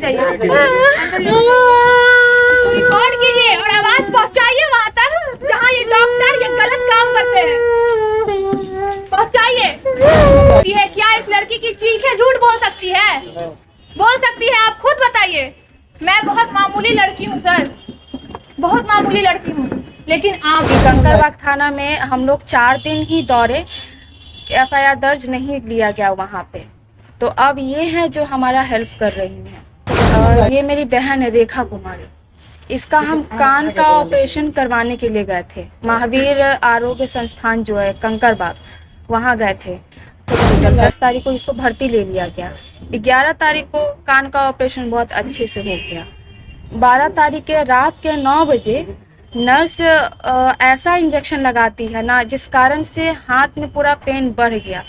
जाइए, रिकॉर्ड कीजिए और आवाज पहुंचाइए वहां तक जहां ये डॉक्टर ये गलत काम करते हैं। पहुंचाइए। ये क्या इस लड़की की चीखें झूठ बोल सकती है? बोल सकती है? आप खुद बताइए। मैं बहुत मामूली लड़की हूँ सर, बहुत मामूली लड़की हूँ, लेकिन आप कंकरबाग थाना में हम लोग 4 दिन ही दौरे, FIR दर्ज नहीं लिया गया वहाँ पे। तो अब ये है जो हमारा हेल्प कर रही हैं। ये मेरी बहन है रेखा कुमारी, इसका हम कान का ऑपरेशन करवाने के लिए गए थे। महावीर आरोग्य संस्थान जो है कंकरबाग, वहाँ गए थे। 10 तारीख को इसको भर्ती ले लिया गया। 11 तारीख को कान का ऑपरेशन बहुत अच्छे से हो गया। 12 तारीख के रात के 9 बजे नर्स ऐसा इंजेक्शन लगाती है ना, जिस कारण से हाथ में पूरा पेन बढ़ गया।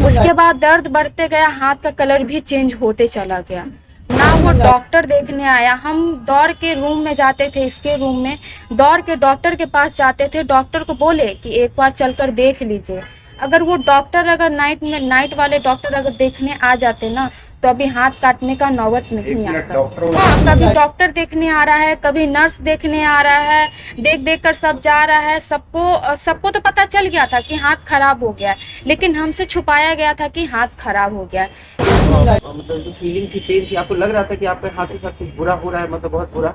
उसके बाद दर्द बढ़ते गया, हाथ का कलर भी चेंज होते चला गया। ना वो डॉक्टर देखने आया। हम दौड़ के रूम में जाते थे, इसके रूम में दौड़ के डॉक्टर के पास जाते थे। डॉक्टर को बोले कि एक बार चलकर देख लीजिए। अगर वो डॉक्टर अगर नाइट वाले डॉक्टर अगर देखने आ जाते ना, तो अभी हाथ काटने का नौबत नहीं आता। हाँ, कभी डॉक्टर देखने आ रहा है, कभी नर्स देखने आ रहा है, देख कर सब जा रहा है। सबको तो पता चल गया था कि हाथ खराब हो गया है, लेकिन हमसे छुपाया गया था कि हाथ खराब हो गया है। मतलब जो फीलिंग थी, पेन थी, आपको लग रहा था कि आपके हाथ के साथ कुछ बुरा हो रहा है, मतलब बहुत बुरा?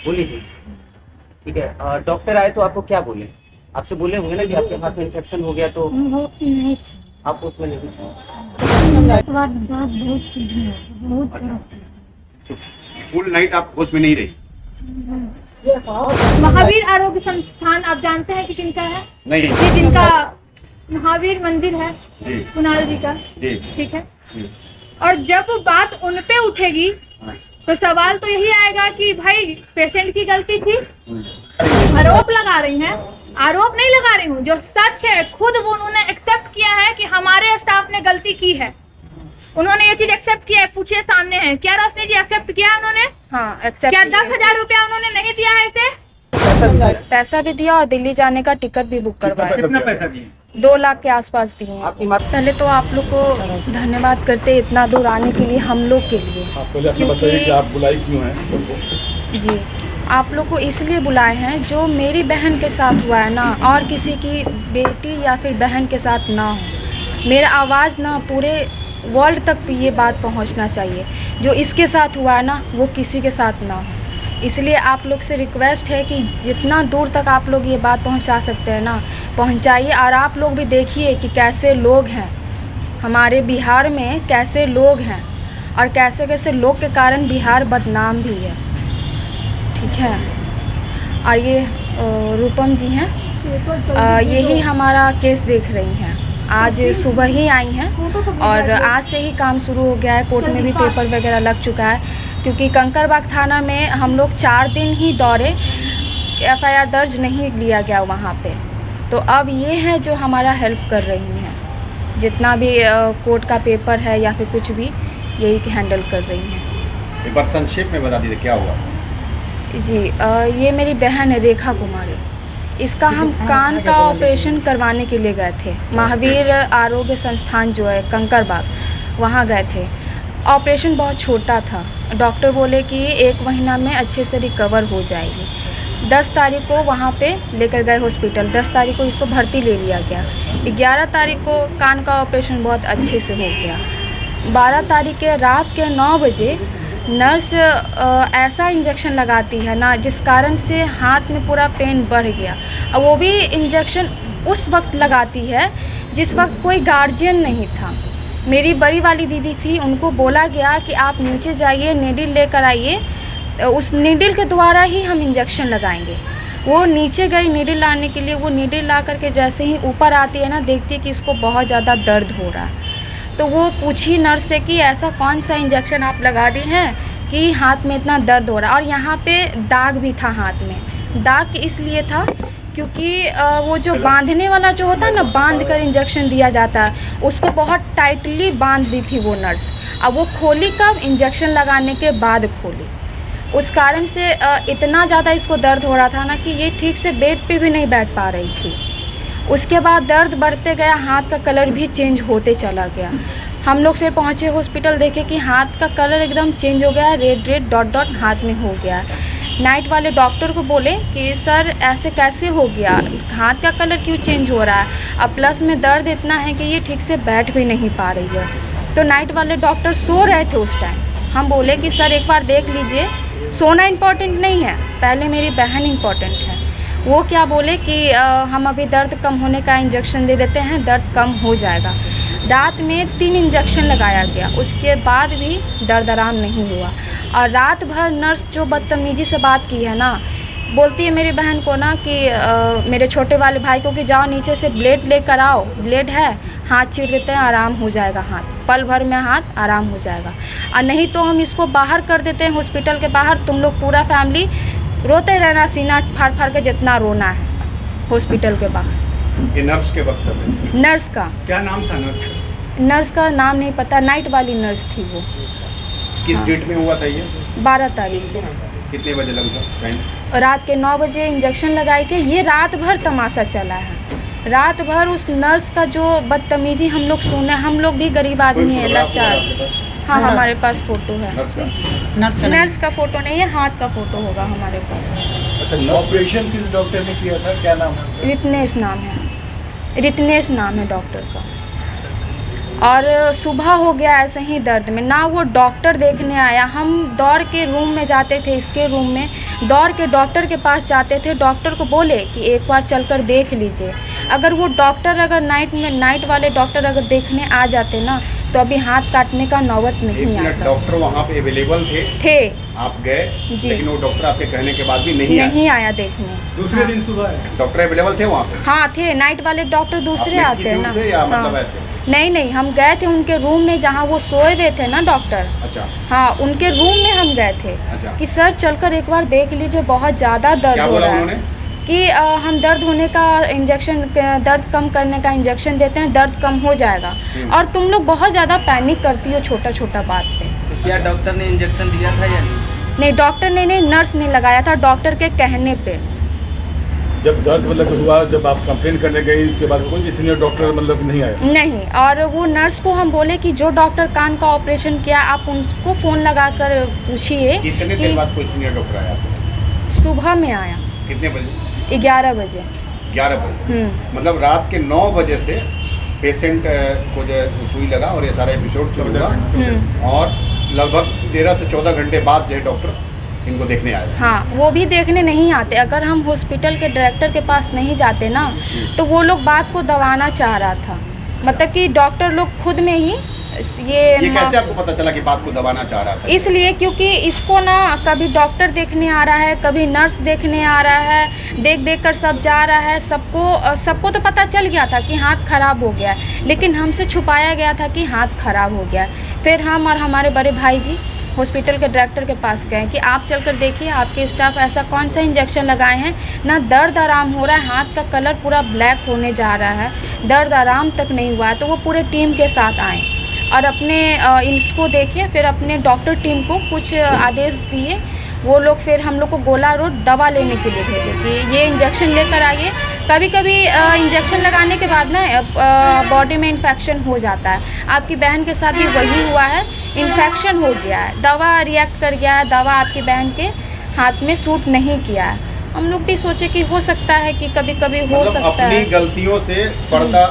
बोली थी, ठीक है। डॉक्टर आए तो आपको क्या बोले? आपसे बोले होंगे ना कि आपके हाथ में इन्फेक्शन हो गया, तो आप उसमें नहीं थे। फुल नाइट आप होश में नहीं रही? महावीर आरोग्य संस्थान आप जानते हैं कि किनका है? नहीं। ये जिनका महावीर मंदिर है कुणाल जी का, ठीक है। और जब बात उन पे उठेगी तो सवाल तो यही आएगा कि भाई पेशेंट की गलती थी। आरोप लगा रही हैं, आरोप नहीं लगा रही हूँ, जो सच है खुद वो उन्होंने एक्सेप्ट किया है कि हमारे स्टाफ ने गलती की है। उन्होंने ये चीज एक्सेप्ट किया है, पूछिए सामने है। क्या रोशनी जी एक्सेप्ट किया है उन्होंने? हाँ, एक्सेप्ट। क्या 10,000 रुपया उन्होंने नहीं दिया है इसे? पैसा भी दिया और दिल्ली जाने का टिकट भी बुक करवाया। कितना पैसा दिए? 2 लाख के आसपास दिए हैं। पहले तो आप लोग को धन्यवाद करते इतना दूर आने के लिए, हम लोग के लिए। क्योंकि आप बुलाई क्यों हैं? जी, आप लोग को इसलिए बुलाए हैं, जो मेरी बहन के साथ हुआ है ना, और किसी की बेटी या फिर बहन के साथ ना हो। मेरा आवाज़ ना पूरे वर्ल्ड तक ये बात पहुंचना चाहिए। जो इसके साथ हुआ है ना, वो किसी के साथ ना हो। इसलिए आप लोग से रिक्वेस्ट है कि जितना दूर तक आप लोग ये बात पहुंचा सकते हैं ना, पहुंचाइए। और आप लोग भी देखिए कि कैसे लोग हैं हमारे बिहार में, कैसे लोग हैं और कैसे कैसे लोग के कारण बिहार बदनाम भी है, ठीक है। और ये रूपम जी हैं, यही हमारा केस देख रही हैं। आज सुबह ही आई हैं और आज से ही काम शुरू हो गया है। कोर्ट में भी पेपर वगैरह लग चुका है, क्योंकि कंकरबाग थाना में हम लोग 4 दिन ही दौरे, FIR दर्ज नहीं लिया गया वहाँ पे। तो अब ये है जो हमारा हेल्प कर रही हैं, जितना भी कोर्ट का पेपर है या फिर कुछ भी, यही हैंडल कर रही हैं। एक बार संक्षेप में बता दीजिए क्या हुआ? जी, ये मेरी बहन है रेखा कुमारी, इसका हम कान का ऑपरेशन करवाने के लिए गए थे। महावीर आरोग्य संस्थान जो है कंकरबाग, वहाँ गए थे। ऑपरेशन बहुत छोटा था, डॉक्टर बोले कि 1 महीना में अच्छे से रिकवर हो जाएगी। 10 तारीख को वहाँ पे लेकर गए हॉस्पिटल, 10 तारीख को इसको भर्ती ले लिया गया। 11 तारीख को कान का ऑपरेशन बहुत अच्छे से हो गया। 12 तारीख के रात के 9 बजे नर्स ऐसा इंजेक्शन लगाती है ना, जिस कारण से हाथ में पूरा पेन बढ़ गया। और वो भी इंजेक्शन उस वक्त लगाती है जिस वक्त कोई गार्जियन नहीं था। मेरी बड़ी वाली दीदी थी, उनको बोला गया कि आप नीचे जाइए, नीडल लेकर आइए, उस नीडल के द्वारा ही हम इंजेक्शन लगाएंगे। वो नीचे गई नीडल लाने के लिए। वो नीडल ला करके जैसे ही ऊपर आती है ना, देखती है कि इसको बहुत ज़्यादा दर्द हो रहा है। तो वो पूछी नर्स से कि ऐसा कौन सा इंजेक्शन आप लगा दी हैं कि हाथ में इतना दर्द हो रहा है। और यहाँ पे दाग भी था हाथ में। दाग इसलिए था क्योंकि वो जो बांधने वाला जो होता है ना, बांध कर इंजेक्शन दिया जाता है, उसको बहुत टाइटली बांध दी थी वो नर्स। अब वो खोली कब? इंजेक्शन लगाने के बाद खोली। उस कारण से इतना ज़्यादा इसको दर्द हो रहा था ना कि ये ठीक से बेड पे भी नहीं बैठ पा रही थी। उसके बाद दर्द बढ़ते गया, हाथ का कलर भी चेंज होते चला गया। हम लोग फिर पहुँचे हॉस्पिटल, देखे कि हाथ का कलर एकदम चेंज हो गया है, रेड रेड डॉट डॉट हाथ में हो गया है। नाइट वाले डॉक्टर को बोले कि सर ऐसे कैसे हो गया, हाथ का कलर क्यों चेंज हो रहा है, अब प्लस में दर्द इतना है कि ये ठीक से बैठ भी नहीं पा रही है। तो नाइट वाले डॉक्टर सो रहे थे उस टाइम। हम बोले कि सर एक बार देख लीजिए, सोना इम्पॉर्टेंट नहीं है, पहले मेरी बहन इम्पॉर्टेंट है। वो क्या बोले कि हम अभी दर्द कम होने का इंजेक्शन दे देते हैं, दर्द कम हो जाएगा। रात में 3 इंजेक्शन लगाया गया, उसके बाद भी दर्द आराम नहीं हुआ। और रात भर नर्स जो बदतमीज़ी से बात की है ना, बोलती है मेरी बहन को ना कि मेरे छोटे वाले भाई को कि जाओ नीचे से ब्लेड लेकर आओ, ब्लेड है, हाथ चीर देते हैं, आराम हो जाएगा, हाथ पल भर में हाथ आराम हो जाएगा, और नहीं तो हम इसको बाहर कर देते हैं हॉस्पिटल के बाहर, तुम लोग पूरा फैमिली रोते रहना, सीना फाड़ फाड़ के जितना रोना है हॉस्पिटल के बाहर। ये नर्स के वक्त में नर्स का क्या नाम था? नर्स का नर्स का नाम नहीं पता, नाइट वाली नर्स थी वो। किस डेट में हुआ था ये? 12 तारीख को। कितने बजे लगभग टाइम? रात के 9 बजे इंजेक्शन लगाई थी। ये रात भर तमाशा चला है, रात भर उस नर्स का जो बदतमीजी हम लोग सुने। हम लोग भी गरीब आदमी हैं, लाचार। हाँ, हमारे पास फ़ोटो है। नर्स का फ़ोटो नहीं है, हाथ का फ़ोटो होगा हमारे पास। अच्छा, ऑपरेशन किस डॉक्टर ने किया था, क्या नाम है? रितनेश नाम है, रितनेश नाम है डॉक्टर का। और सुबह हो गया ऐसे ही दर्द में, ना वो डॉक्टर देखने आया। हम दौड़ के रूम में जाते थे, इसके रूम में दौड़ के डॉक्टर के पास जाते थे। डॉक्टर को बोले कि एक बार चलकर देख लीजिए। अगर वो डॉक्टर अगर नाइट वाले डॉक्टर अगर देखने आ जाते ना, तो अभी हाथ काटने का नौबत नहीं आता। डॉक्टर वहाँ पे अवेलेबल थे, आप गए, लेकिन वो डॉक्टर आपके कहने के बाद भी नहीं आया देखने। दूसरे दिन सुबह डॉक्टर अवेलेबल थे वहाँ पे? हाँ थे, नाइट वाले डॉक्टर दूसरे आते हैं ना। या मतलब ऐसे? नहीं, हम गए थे उनके रूम में जहाँ वो सोए हुए थे ना डॉक्टर। अच्छा। हाँ, उनके रूम में हम गए थे। अच्छा। कि सर चलकर एक बार देख लीजिए, बहुत ज़्यादा दर्द हो रहा है। कि हम दर्द होने का इंजेक्शन, दर्द कम करने का इंजेक्शन देते हैं, दर्द कम हो जाएगा। और तुम लोग बहुत ज़्यादा पैनिक करती हो छोटा छोटा बात पे। तो क्या डॉक्टर ने इंजेक्शन दिया था या नहीं? डॉक्टर ने नहीं, नर्स ने लगाया था डॉक्टर के कहने पे। जब दर्द मतलब हुआ, जब आप कंप्लेन करने गई, उसके बाद कोई भी सीनियर डॉक्टर मतलब नहीं आया? नहीं, और वो नर्स को हम बोले कि जो डॉक्टर कान का ऑपरेशन किया, आप उनको फ़ोन लगा कर पूछिए। कितने देर बाद कोई सीनियर डॉक्टर आया? सुबह में आया। कितने बजे? 11 बजे। 11 बजे, मतलब रात के 9 बजे से पेशेंट को जो सुई लगा और ये सारा एपिसोड शुरू हुआ, और लगभग 13 से 14 घंटे बाद जो है डॉक्टर इनको देखने आए। हाँ, वो भी देखने नहीं आते। अगर हम हॉस्पिटल के डायरेक्टर के पास नहीं जाते ना, तो वो लोग बात को दबाना चाह रहा था। मतलब कि डॉक्टर लोग खुद में ही ये कैसे आपको पता चला कि बात को दबाना चाह रहा था? इसलिए क्योंकि इसको ना कभी डॉक्टर देखने आ रहा है, कभी नर्स देखने आ रहा है, देख कर सब जा रहा है। सबको तो पता चल गया था कि हाथ खराब हो गया, लेकिन हमसे छुपाया गया था कि हाथ खराब हो गया। फिर हम और हमारे बड़े भाई जी हॉस्पिटल के डायरेक्टर के पास गए कि आप चलकर देखिए, आपके स्टाफ ऐसा कौन सा इंजेक्शन लगाए हैं, ना दर्द आराम हो रहा है, हाथ का कलर पूरा ब्लैक होने जा रहा है, दर्द आराम तक नहीं हुआ है। तो वो पूरे टीम के साथ आए और अपने इसको देखे, फिर अपने डॉक्टर टीम को कुछ आदेश दिए। वो लोग फिर हम लोग को गोला रोड दवा लेने के लिए भेजे कि ये इंजेक्शन लेकर आइए। कभी कभी इंजेक्शन लगाने के बाद ना बॉडी में इन्फेक्शन हो जाता है। आपकी बहन के साथ भी वही हुआ है, इन्फेक्शन हो गया है, दवा रिएक्ट कर गया है, दवा आपकी बहन के हाथ में सूट नहीं किया है। हम लोग भी सोचे कि हो सकता है कि कभी कभी हो सकता है। अपनी गलतियों से पर्दा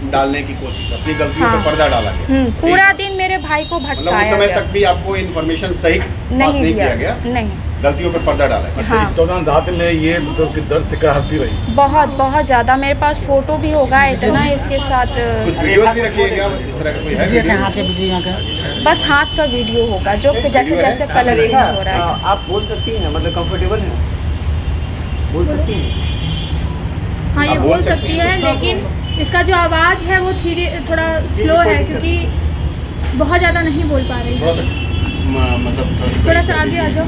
डालने की कोशिश, अपनी गलतियों पे पर्दा डाला गया। पूरा दिन मेरे भाई को भटकाया मतलब उस समय तक भी आपको इन्फॉर्मेशन सही पास नहीं किया गया? नहीं, गलतियों पे पर्दा डाला। अच्छा, इस दौरान रात में ये मतलब कि दर्द से कहती रही? बहुत ज़्यादा। मेरे पास फोटो भी होगा इतना इसके साथ। कुछ वीडियो भी रखिएगा इस तरह का? कोई है वीडियो? बस हाथ का वीडियो होगा जो जैसे जैसे कलर चेंज हो रहा है। आप बोल सकती हैं, मतलब कंफर्टेबल है, बोल सकती हैं? हाँ, ये बोल सकती है, लेकिन इसका जो आवाज़ है वो थोड़ा स्लो है, क्योंकि बहुत ज़्यादा नहीं बोल पा रही है। मतलब थोड़ा सा आगे आ जाओ।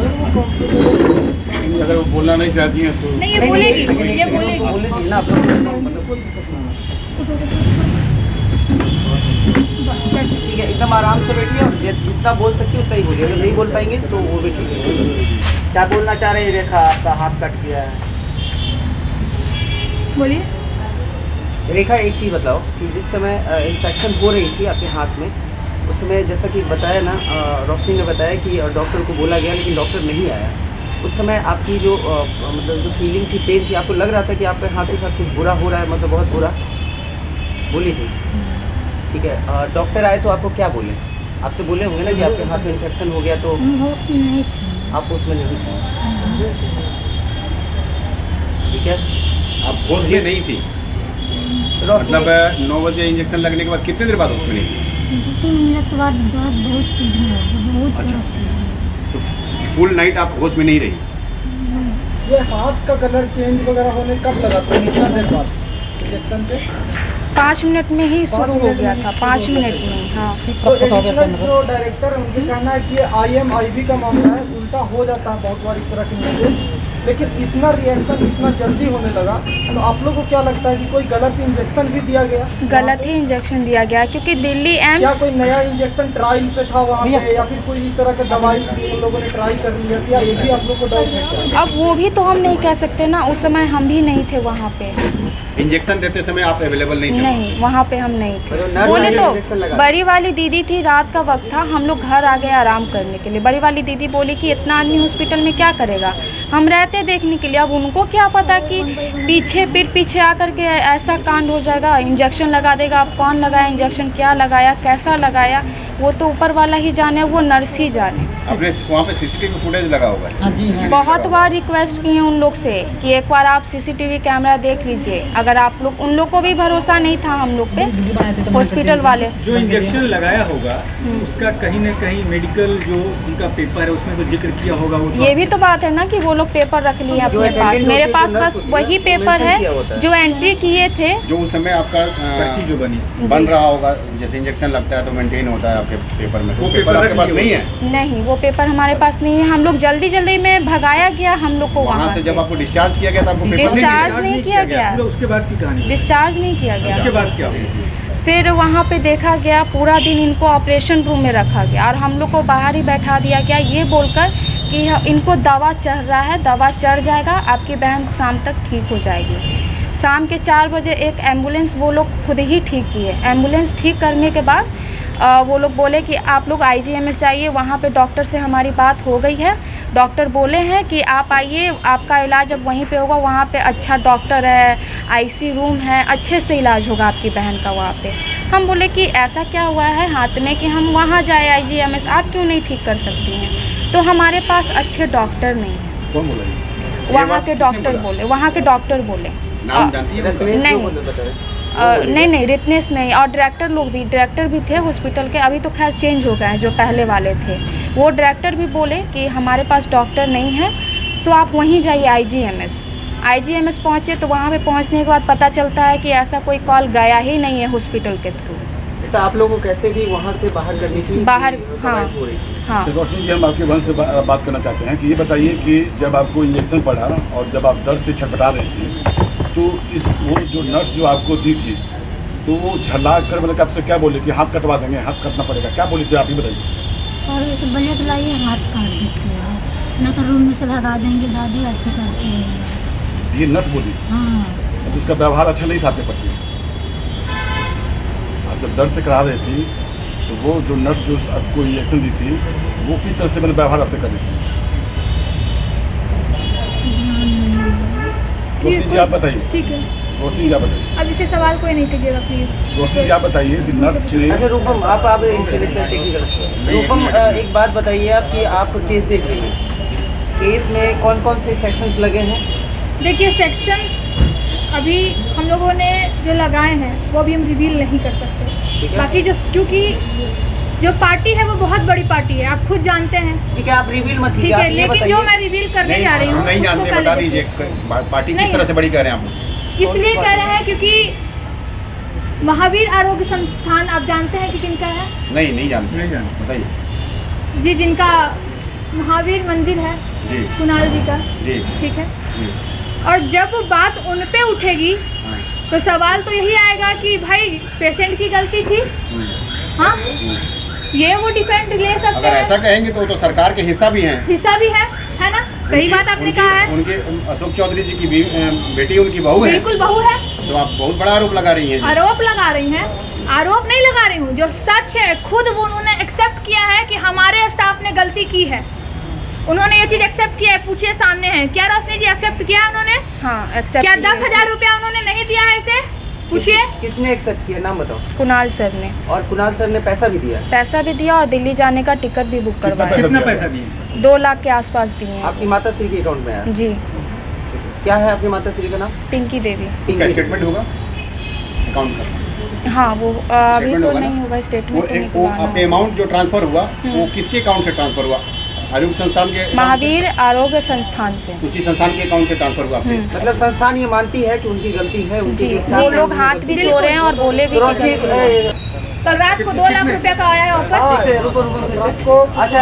अगर वो बोलना नहीं चाहती हैं तो नहीं, ये बोलेगी, ये बोलेगी। बोलेगी ना, ठीक है, एकदम आराम से बैठिए और जितना बोल सकती है उतना ही बोलिए। अगर नहीं बोल पाएंगे तो वो भी ठीक है। क्या बोलना चाह रहे हैं रेखा? आपका हाथ कट गया है, बोलिए। रेखा एक चीज़ बताओ कि जिस समय इन्फेक्शन हो रही थी आपके हाथ में, उस समय जैसा कि बताया ना, रोशनी ने बताया कि डॉक्टर को बोला गया लेकिन डॉक्टर नहीं आया। उस समय आपकी जो मतलब जो फीलिंग थी, पेन थी, आपको लग रहा था कि आपके हाथ के साथ कुछ बुरा हो रहा है, मतलब बहुत बुरा बोली थी? ठीक है, डॉक्टर आए तो आपको क्या बोले? आपसे बोले होंगे ना कि आपके हाथ में इन्फेक्शन हो गया, तो होश में नहीं थी। आप उसमें नहीं थे, ठीक है? आप होश में नहीं थी, मतलब 9 बजे इंजेक्शन लगने के बाद कितने देर बाद होश में नहीं थी? 2-3 मिनट के बाद दर्द बहुत तेज हो गया, बहुत अच्छा। दर्द तेज हो गया। तो फुल नाइट आप होश में नहीं रही? ये हाथ का कलर चेंज वगैरह होने कब लगा था? कितना देर बाद इंजेक्शन पे? 5 मिनट में ही शुरू हो गया था, 5 मिनट में। हाँ, तो एडिशनल जो डायरेक्टर है उनके कहना है कि IMIV का मामला है, उल्टा हो जाता है बहुत बार इस तरह की चीजें, लेकिन इतना रिएक्शन इतना जल्दी होने लगा, तो आप लोग को क्या लगता है कि कोई गलत इंजेक्शन भी दिया गया? गलत ही इंजेक्शन दिया गया, क्योंकि दिल्ली क्या एम्स कोई नया इंजेक्शन ट्रायल पे था वहाँ पे, या फिर कोई इस तरह का दवाई उन लोगों ने ट्राई कर लिया क्या? ये भी आप लोग को डाउट है? अब वो भी तो हम नहीं कह सकते ना, उस समय हम भी नहीं थे वहाँ पे। इंजेक्शन देते समय आप अवेलेबल नहीं थे? नहीं, वहाँ पे हम नहीं थे। मतलब नर्स बोले ने तो इंजेक्शन लगा बड़ी वाली दीदी थी, रात का वक्त था, हम लोग घर आ गए आराम करने के लिए। बड़ी वाली दीदी बोली कि इतना आदमी हॉस्पिटल में क्या करेगा, हम रहते देखने के लिए। अब उनको क्या पता कि पीछे पीठ पीछे आकर के ऐसा कांड हो जाएगा, इंजेक्शन लगा देगा। अब कौन लगाया इंजेक्शन, क्या लगाया, कैसा लगाया, वो तो ऊपर वाला ही जाने, वो नर्स ही जाने। आपने वहाँ पे CCTV फुटेज लगा होगा? बहुत बार रिक्वेस्ट किए उन लोग से कि एक बार आप CCTV कैमरा देख लीजिए। अगर आप लोग, उन लोग को भी भरोसा नहीं था हम लोग पे, हॉस्पिटल वाले। जो इंजेक्शन लगाया होगा उसका कहीं ना कहीं मेडिकल जो उनका पेपर है उसमें तो जिक्र किया होगा। वो तो ये भी तो बात है ना कि वो लोग पेपर रख लिए अपने पास। मेरे पास बस वही पेपर है जो एंट्री किए थे। जो उस समय आपका पर्ची जो बनी बन रहा होगा, जैसे इंजेक्शन लगता है तो मेंटेन होता है आपके पेपर में, तो वो पेपर पेपर आपके रख पास लिए नहीं है? नहीं, वो पेपर हमारे पास नहीं है। हम लोग जल्दी जल्दी में भगाया गया हम लोग को वहाँ वहाँ से से। जब आपको डिस्चार्ज किया गया था आपको पेपर नहीं डिस्चार्ज मिला? नहीं किया गया। पूरा उसके बाद की कहानी, डिस्चार्ज नहीं किया उसके गया। बाद क्या हुआ? फिर वहाँ पे देखा गया, पूरा दिन इनको ऑपरेशन रूम में रखा गया और हम लोग को बाहर ही बैठा दिया गया, ये बोलकर कि इनको दवा चढ़ रहा है, दवा चढ़ जाएगा, आपकी बहन शाम तक ठीक हो जाएगी। शाम के 4 बजे एक एम्बुलेंस वो लोग खुद ही ठीक किए। एम्बुलेंस ठीक करने के बाद वो लोग बोले कि आप लोग IGMS जाइए, वहाँ पे डॉक्टर से हमारी बात हो गई है। डॉक्टर बोले हैं कि आप आइए, आपका इलाज अब वहीं पे होगा, वहाँ पे अच्छा डॉक्टर है, IC रूम है, अच्छे से इलाज होगा आपकी बहन का वहाँ पे। हम बोले कि ऐसा क्या हुआ है हाथ में कि हम वहाँ जाए IGMS, आप क्यों नहीं ठीक कर सकती हैं? तो हमारे पास अच्छे डॉक्टर नहीं हैं। कौन बोला ये? वहाँ बात के किसने डॉक्टर बोला? बोले, वहाँ के डॉक्टर बोले। नाम जानती है उनका? रत्नेश नहीं। जो बोले बता रहे। नहीं, रितनेश नहीं, और डायरेक्टर भी थे हॉस्पिटल के, अभी तो खैर चेंज हो गए हैं, जो पहले वाले थे वो डायरेक्टर भी बोले कि हमारे पास डॉक्टर नहीं है, सो आप वहीं जाइए IGMS पहुँचे। तो वहाँ पे पहुँचने के बाद पता चलता है कि ऐसा कोई कॉल गया ही नहीं है हॉस्पिटल के थ्रू। तो आप लोगों को कैसे भी वहाँ से बाहर करने की बाहर, हाँ हो रही थी? हाँ। तो रोशनी जी, हम आपके वंश से बात करना चाहते हैं कि ये बताइए कि जब आपको इंजेक्शन पड़ा और जब आप दर्द से छटपटा रही थी, तो वो जो नर्स जो आपको दी थी, तो वो झल्ला कर मतलब आपसे क्या बोले कि हाथ कटवा देंगे, हाथ कटना पड़ेगा, क्या बोली थी आप ही बताइए? और ऐसे ब्लेड लाइए, हाथ काट देते हैं, न तो रूम में से भगा देंगे, दादी अच्छी करते हैं। ये नर्स बोली? हाँ। तो उसका व्यवहार अच्छा नहीं था आपके प्रति? आप जब दर्द से करा रही थी तो वो जो नर्स जो आपको इंजेक्शन दी थी वो किस तरह से मैंने व्यवहार आपसे कर रही थी? रोशनी जी आप बताइए। ठीक है, रोशनी जी आप बताइए। अब इसे सवाल कोई नहीं कीजिएगा प्लीज। रोशनी जी आप बताइए कि नर्स ने अच्छा रूपम, आप इनसे टेक्निकल रूपम, एक बात बताइए आप कि आप केस देख रही हैं, केस में कौन कौन से सेक्शंस लगे हैं? देखिए, सेक्शन अभी हम लोगों ने जो लगाए हैं वो अभी हम रिवील नहीं कर सकते। बाकी जो, क्योंकि जो पार्टी है वो बहुत बड़ी पार्टी है, आप खुद जानते हैं। ठीक है, आप रिवील मत ठीक कीजिए, है, आप ये लेकिन जो बताइए। मैं रिवील करने नहीं, जा रही हूँ हम नहीं उसको जानते, पहले बता देखिए। दीजिए पार्टी किस नहीं। तरह से बड़ी कह रहे हैं आप उसको? इसलिए कह रहे हैं क्योंकि महावीर आरोग्य संस्थान आप जानते हैं कि किनका है? नहीं जानते। नहीं जानते। बताइए जी, जिनका महावीर मंदिर है जी। कुणाल जी का, जी ठीक है। जी। और जब बात उन पे उठेगी हाँ। तो सवाल तो यही आएगा कि भाई पेशेंट की गलती थी। हाँ, ये वो डिफेंड ले सकते अगर ऐसा हैं, कहेंगे तो वो तो सरकार के हिस्सा भी हैं। हिस्सा भी है ना? सही बात आपने कहा है। उनके अशोक चौधरी जी की बेटी उनकी बहू है, बिल्कुल बहू है। तो आप बहुत बड़ा आरोप लगा रही हैं जी। आरोप लगा रही हैं। आरोप नहीं लगा रही हूँ, जो सच है खुद वो उन्होंने एक्सेप्ट किया है कि हमारे स्टाफ ने गलती की है। उन्होंने ये चीज एक्सेप्ट किया है, पूछिए सामने है। क्या रोशनी जी एक्सेप्ट किया है उन्होंने? हाँ एक्सेप्ट। क्या 10,000 रुपया उन्होंने नहीं दिया है इसे? पूछिए। किसने एक्सेप्ट किया, नाम बताओ। कुणाल सर ने। और कुणाल सर ने पैसा भी दिया? पैसा भी दिया और दिल्ली जाने का टिकट भी बुक करवाया। कितना पैसा दिए? 2 लाख के आसपास दिए हैं। आपकी माता श्री के अकाउंट में आया? जी। क्या है आपकी माता श्री का नाम? पिंकी देवी। उसका स्टेटमेंट होगा अकाउंट का? हाँ वो अभी स्टेटमेंट तो होगा ना? नहीं होगा वो स्टेटमेंट। एक वो आपके अमाउंट जो ट्रांसफर हुआ वो किसके अकाउंट से ट्रांसफर हुआ? आरोग्य संस्थान के account से? महावीर आरोग्य संस्थान से। उसी संस्थान के अकाउंट से ट्रांसफर हुआ आपके? मतलब संस्थान ये मानती है कि उनकी गलती है, उनकी जी जो वो staff लोग है, हाथ भी जोड़े हैं और बोले भी कि रोशनी गलती है। कल रात को 2 लाख रुपया का आया है ऑफर। ठीक से रुको रुको, आपको अच्छा